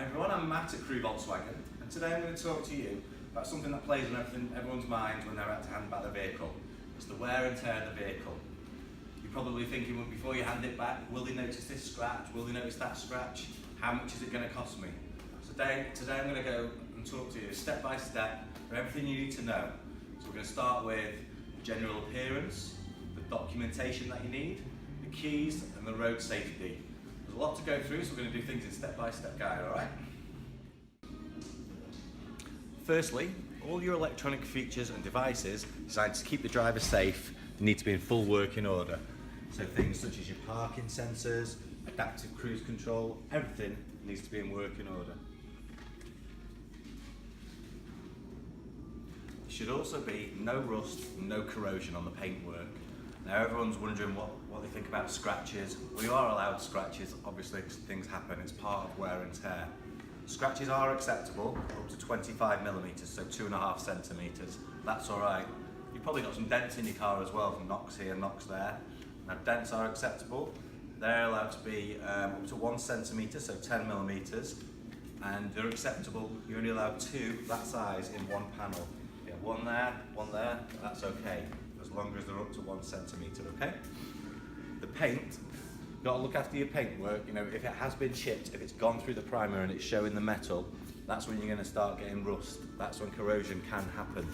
Hi everyone, I'm Matt at Crew Volkswagen, and today I'm going to talk to you about something that plays on everyone's mind when they're about to hand back the vehicle. It's the wear and tear of the vehicle. You're probably thinking, well, before you hand it back, will they notice this scratch? Will they notice that scratch? How much is it going to cost me? So today I'm going to go and talk to you step by step for everything you need to know. So we're going to start with general appearance, the documentation that you need, the keys and the road safety. There's a lot to go through, so we're going to do things in step-by-step guide, alright? Firstly, all your electronic features and devices designed to keep the driver safe need to be in full working order. So things such as your parking sensors, adaptive cruise control, everything needs to be in working order. There should also be no rust, no corrosion on the paintwork. Now everyone's wondering what they think about scratches. Well, you are allowed scratches, obviously, because things happen, it's part of wear and tear. Scratches are acceptable up to 25 millimeters, so 2.5 centimeters. That's alright. You've probably got some dents in your car as well, from knocks here, knocks there. Now dents are acceptable. They're allowed to be up to 1 centimeter, so 10 millimeters. And they're acceptable, you're only allowed 2 that size in one panel. Yeah, one there, that's okay. As long as they're up to 1 centimetre, okay? The paint, you've got to look after your paintwork. You know, if it has been chipped, if it's gone through the primer and it's showing the metal, that's when you're going to start getting rust. That's when corrosion can happen.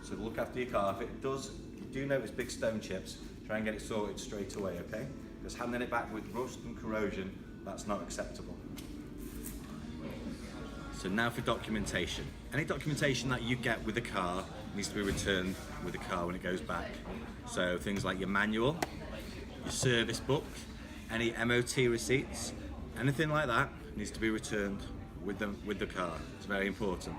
So look after your car. If it does, you do notice big stone chips, try and get it sorted straight away, okay? Because handing it back with rust and corrosion, that's not acceptable. So now for documentation. Any documentation that you get with the car needs to be returned with the car when it goes back. So things like your manual, your service book, any MOT receipts, anything like that needs to be returned with the car. It's very important.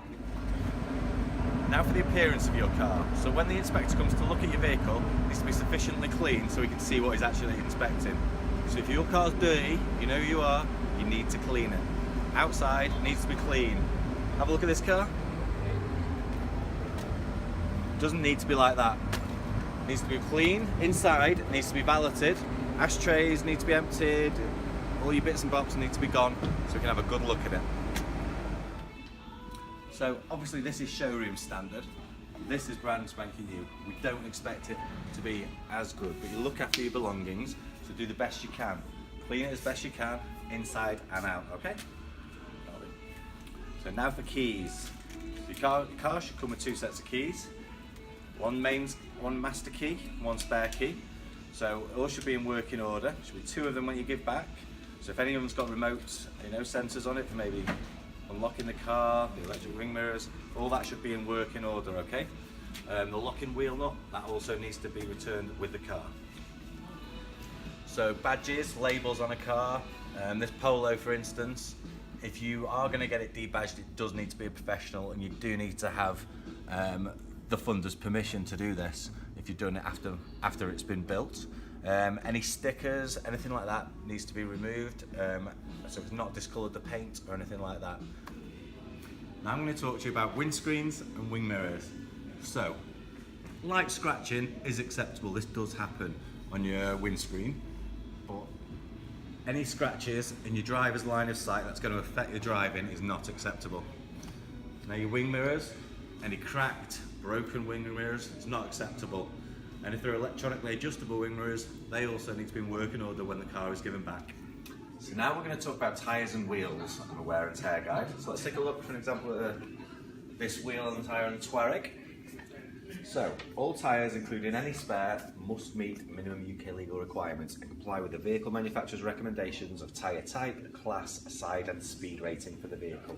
Now for the appearance of your car. So when the inspector comes to look at your vehicle, it needs to be sufficiently clean so he can see what he's actually inspecting. So if your car's dirty, you know who you are, you need to clean it. Outside needs to be clean. Have a look at this car. Doesn't need to be like that. It needs to be clean. Inside it needs to be valeted. Ashtrays need to be emptied. All your bits and bobs need to be gone so we can have a good look at it. So obviously this is showroom standard. This is brand spanking new. We don't expect it to be as good, but you look after your belongings, so do the best you can. Clean it as best you can, inside and out, okay? So now for keys. Your car should come with 2 sets of keys. One master key, one spare key. So it all should be in working order. There should be 2 of them when you give back. So if anyone's got remote, sensors on it for maybe unlocking the car, the electric wing mirrors, all that should be in working order, okay? The locking wheel nut, that also needs to be returned with the car. So badges, labels on a car, this Polo for instance, if you are going to get it debadged, it does need to be a professional, and you do need to have the funder's permission to do this if you've done it after it's been built. Any stickers, anything like that needs to be removed, so it's not discoloured the paint or anything like that. Now I'm going to talk to you about windscreens and wing mirrors. So, light scratching is acceptable. This does happen on your windscreen, but any scratches in your driver's line of sight that's going to affect your driving is not acceptable. Now your wing mirrors, any cracked, broken wing mirrors, it's not acceptable. And if they're electronically adjustable wing mirrors, they also need to be in working order when the car is given back. So now we're going to talk about tyres and wheels on a wear and tear guide. So let's take a look for an example at this wheel and tyre on the Touareg. So, all tyres, including any spare, must meet minimum UK legal requirements and comply with the vehicle manufacturer's recommendations of tyre type, class, side and speed rating for the vehicle.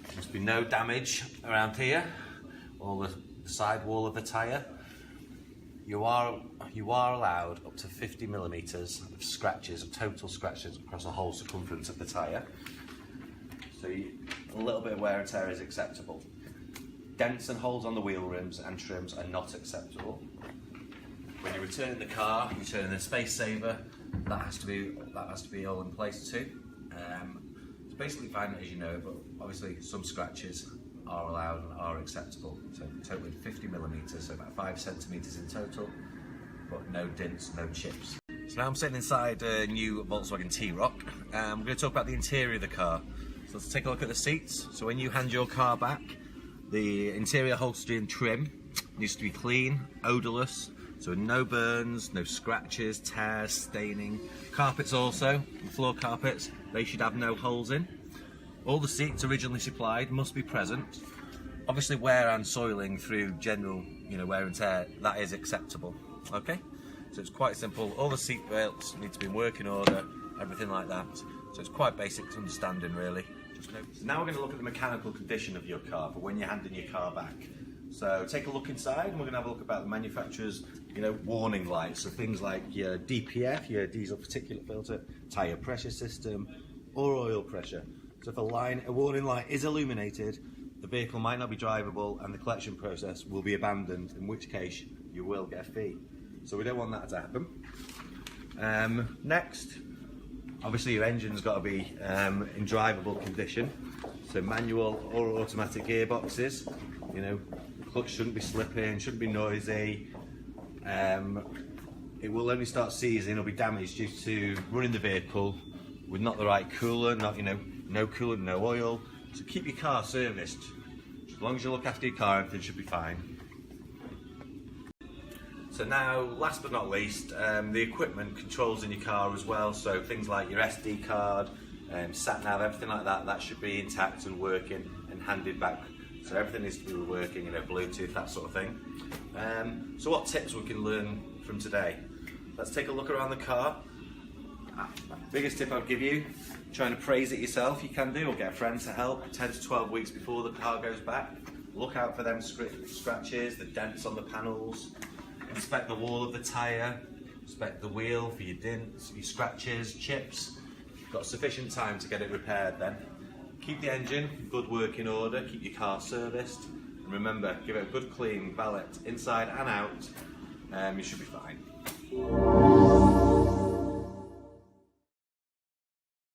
There must be no damage around here, or the side wall of the tyre. You are allowed up to 50 millimeters of scratches, of total scratches across the whole circumference of the tyre. So a little bit of wear and tear is acceptable. Dents and holes on the wheel rims and trims are not acceptable. When you return the car, you return the space saver, that has to be all in place too. It's basically fine as you know, but obviously some scratches are allowed and are acceptable. So totally 50 millimeters, so about 5 centimeters in total, but no dents, no chips. So now I'm sitting inside a new Volkswagen T-Roc. We're going to talk about the interior of the car. So let's take a look at the seats. So when you hand your car back, the interior upholstery and trim needs to be clean, odourless, so no burns, no scratches, tears, staining. Carpets also, floor carpets, they should have no holes in. All the seats originally supplied must be present. Obviously wear and soiling through general, wear and tear, that is acceptable. Okay? So it's quite simple. All the seat belts need to be in working order, everything like that. So it's quite basic understanding really. So now we're going to look at the mechanical condition of your car for when you're handing your car back. So take a look inside and we're going to have a look about the manufacturer's warning lights. So things like your DPF, your diesel particulate filter, tyre pressure system, or oil pressure. So if a warning light is illuminated, the vehicle might not be drivable and the collection process will be abandoned, in which case you will get a fee. So we don't want that to happen. Next, obviously your engine's got to be in drivable condition. So manual or automatic gearboxes, the clutch shouldn't be slipping, shouldn't be noisy. It will only start seizing or be damaged due to running the vehicle with not the right coolant, no coolant, no oil. So keep your car serviced. As long as you look after your car, everything should be fine. So now, last but not least, the equipment controls in your car as well. So things like your SD card, sat nav, everything like that, that should be intact and working and handed back. So everything needs to be working, Bluetooth, that sort of thing. So what tips we can learn from today? Let's take a look around the car. Biggest tip I'd give you, try and appraise it yourself, you can do, or get a friend to help 10 to 12 weeks before the car goes back. Look out for them scratches, the dents on the panels, inspect the wall of the tyre, inspect the wheel for your dents, your scratches, chips. You've got sufficient time to get it repaired then. Keep the engine in good working order, keep your car serviced, and remember, give it a good clean valet inside and out, you should be fine.